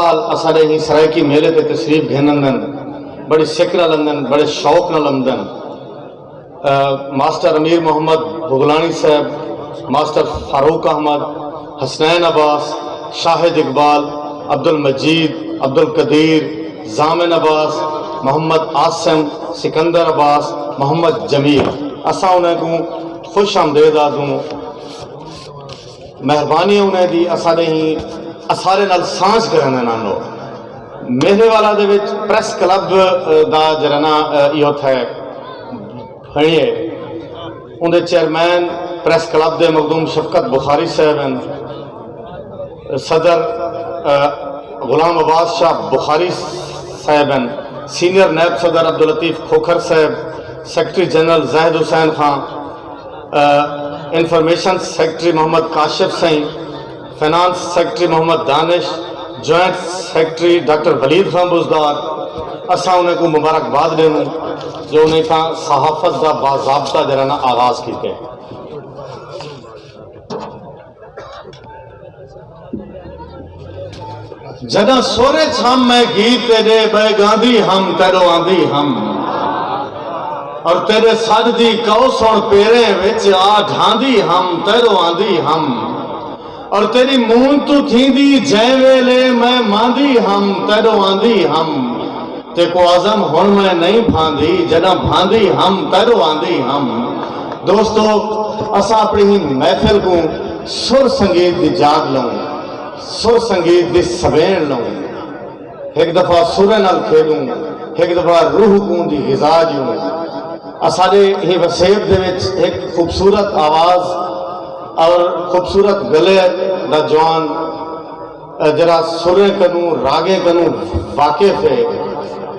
साल असारे ही सराइकी मेले ते तशरीफ घेनंदन, बड़ी सिकरा लंदन, बड़े शौक न लंदन। मास्टर अमीर मोहम्मद बुगलानी साहब, मास्टर फारूक अहमद, हसनैन अब्बास, शाहिद इकबाल, अब्दुल मजीद, अब्दुल कदीर, जामिन अब्बास, मोहम्मद आसिम, सिकंदर अब्बास, मोहम्मद जमील, असा उन्हें खुश आमदेद आदूँ। मेहरबानी उन्हें दी असारे ही असारे नाल सांझ करने नालो। मेरे वाला दे विच प्रेस क्लब दा जरा ना इहो थे भणिए, उनके चेयरमैन प्रेस क्लब दे मखदूम शफकत बुखारी साहब हैं, सदर गुलाम अब्बास शाह बुखारी साहब हैं, सीनियर नायब सदर Abdul Latif Khokhar sahab, secretary general Zahid Hussain Khan, information secretary Mohammad Kashif Sain, finance secretary Mohammad Danish, joint secretary doctor Waleed Khan Buzdar. असा उन्हें को मुबारकबाद देनूँ जो उन्हें का सहाफत का बाज़ाब्ता जरा ना आगाज़ किए। जदा सोरे छाम में गीत तेरे बह गांधी हम तेरो आंधी हम, और तेरे सद दी कौ सुन पेरे विच आ ढांदी हम तेरो आंधी हम, और तेरी मून तू थींदी जै वेले मैं मांदी हम तेरो आंधी हम, ते को आजम हुण मैं नहीं भांदी जदा भांदी हम तेरो आंधी हम। दोस्तों असा अपनी ही महफिल को सुर संगीत दी जाग लूं, सुर संगीत दी सवेण लूं, एक दफा सुर नाल खेलूं, एक दफा रूह को दी गिजा जूं। असारे ही वसेब दे विच एक खूबसूरत आवाज़ और खूबसूरत गले दा जवान जरा सुरे कनू रागे कनू वाकिफ है।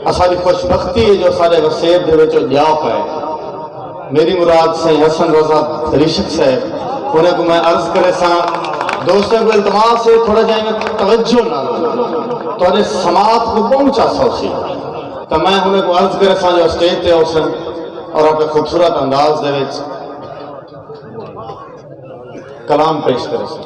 असारी खुशबख्ती है जो सारे वसेब दे विच ल्याप है। मेरी मुराद से हसन रजा दर्शक साहब, उन्हें को मैं अर्ज करे सा दोस्तों को इल्तमास से थोड़ा जाए तवज्जो ना तो समात को पहुंचा सौसी, तो मैं उन्हें को अर्ज करे सा जो स्टेज पे औसन और अपने खूबसूरत अंदाज दे विच कलाम पेश करे सा।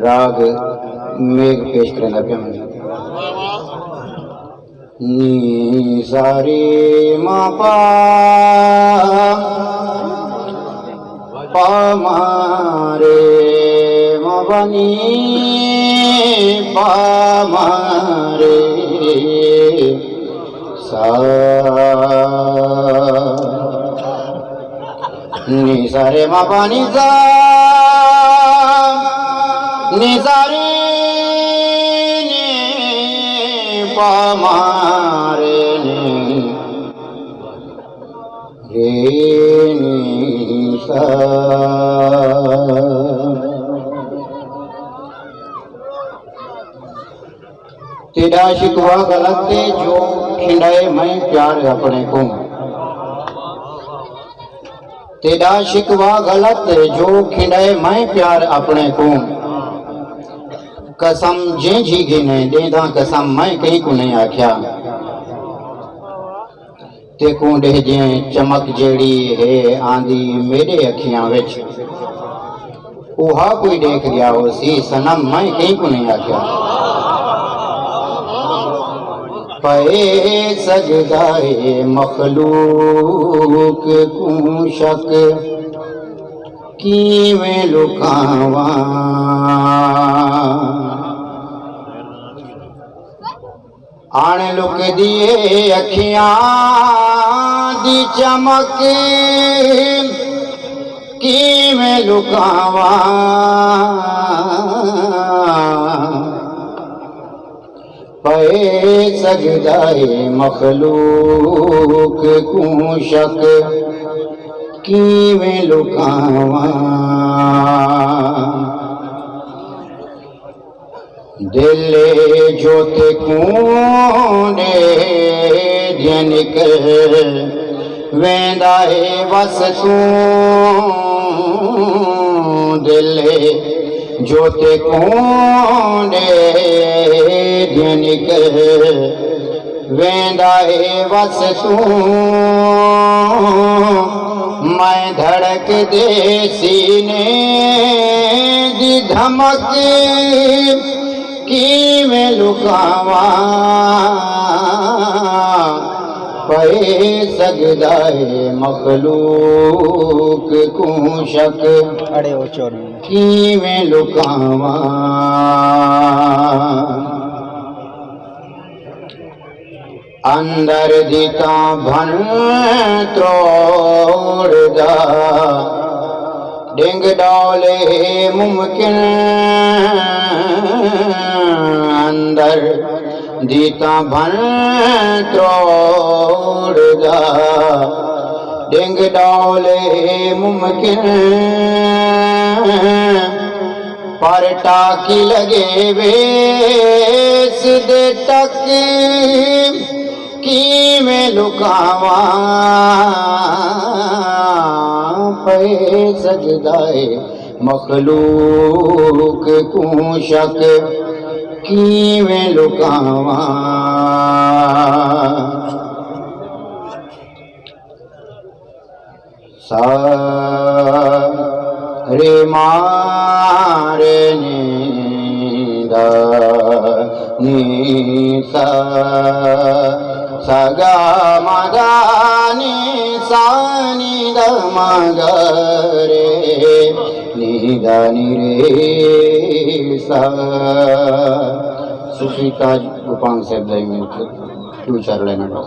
राग मेघ पेश करना पिया नी सारे माँ पा मारे माँ बनी पा मारे सा नी सारे माँ पानी सा नी सारे नी पा मारे नी रे नी सा। तेरा शिकवा गलत है जो खिंडाए मैं प्यार अपने को, तेरा शिकवा गलत है जो खिंडाए मैं प्यार अपने को, कसम जे जी गिने देदा कसम मैं कहीं को नहीं आख्या, ते कूंडे जे चमक जेड़ी है आंदी मेरे अखियां विच उहा कोई देख गया हो सी सनम मैं कहीं को नहीं आख्या पे सजदाए मखलूक को शक कीवें लुकावा आण लुक दिए अखियां दी चमक कीवें लुकावा पे सजदाए मखलूक को शक कीवें लुकावा दिले जोते कूंडे जे निकल वेंदा है वस तूं दिले जोते कूंडे जे निकल वेंदा है वस तूं मैं धड़क दे सीने दी धमक कीवें लुकावा पे सजदाए मखलूक को शक अड़े ओ चोर कीवें लुकावा अंदर दीता भन त्रोड़दा डिंग डोले मुमकिन अंदर दीता भन त्रोड़दा डिंग डोले मुमकिन पर टाकी लगे वेस दे तक कीवें लुकावा पे सजदाए मखलूक को शक कीवें लुकावा सारे मारे नीदा नीसा सगा मदानी सानी दमगरे नीदा निरे सा सूफी ताज उपांग साहब दाई में दो चार लाइन लो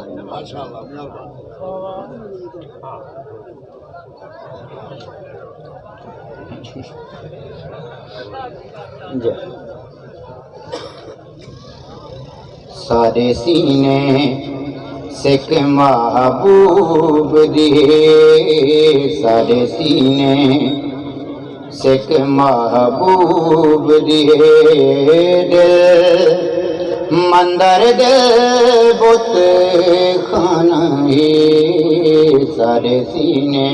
सारे सीने सिक महबूब दिए सारे सीने सिक महबूब दिए दिल मंदर दिल बुत खाना सारे सीने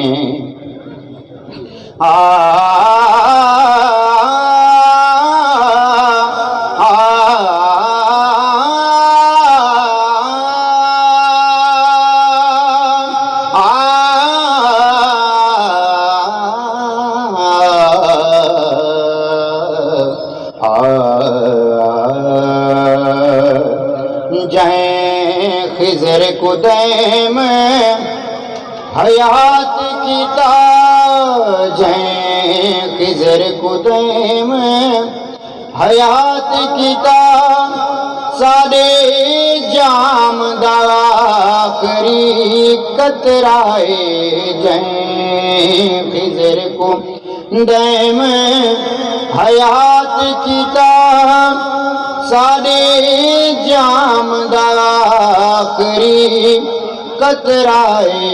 खिजर कुदैम हयात कीता जै खिजर कुदैम हयात कीता सारे जाम दाखरी कतराए जै खिजर कुदैम हयात कीता सारे जाम दाखरी कतराए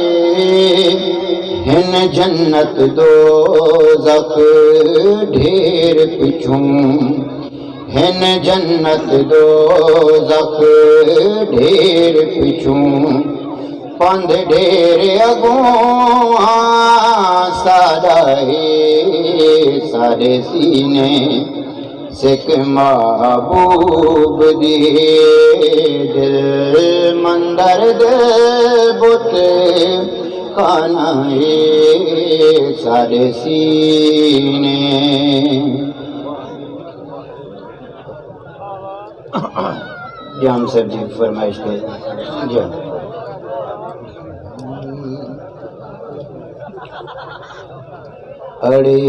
हिन जन्नत दो जख ढेर पिछूं हिन जन्नत दो जख ढेर पिछूं पंध ढेर अगों साड़ाए सारे सीने सिख महबूब दिए दिल मंदर दे बुत खाना सारे सीने जाम साहब जी फरमाइश के जा अड़े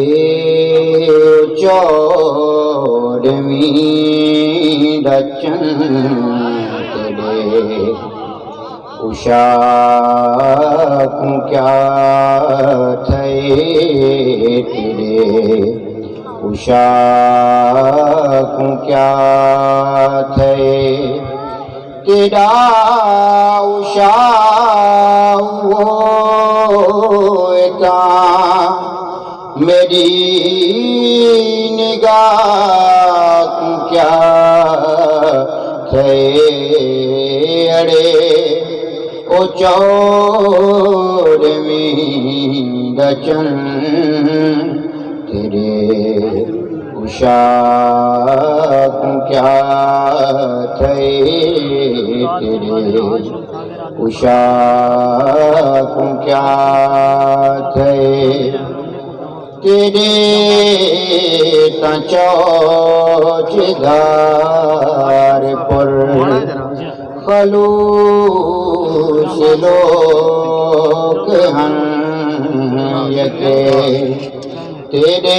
चौड़वी रचन तेरे उषा को क्या थे तेरे उषा को क्या थे तेरा उषा वो मेरी निगाह को क्या थे अड़े ओ चौड़वी रचन तेरे उषा को क्या थे तेरे उषा को क्या थे तेरे चौचदार पर खलूस लोग हैं यके तेरे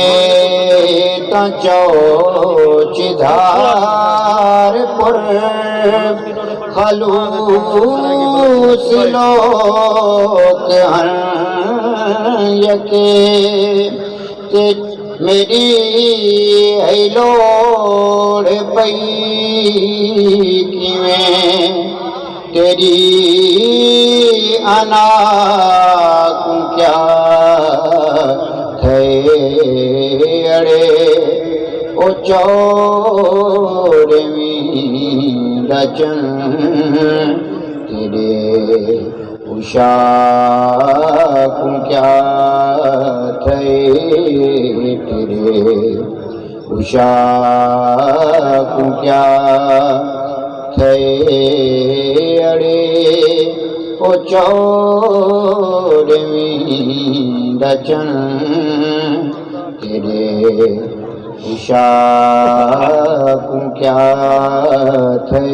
चौचदार पर खलूस लोग हैं यके मेरी है लोड़ पई किवें तेरी अना को क्या थे अड़े ओ चौड़वी रचन तेरे उषा को क्या थे तेरे उषा को क्या थे अड़े ओ चौड़वी रचन तेरे उषा को क्या थे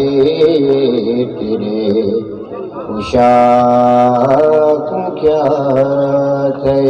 तेरे उषा को क्या थे।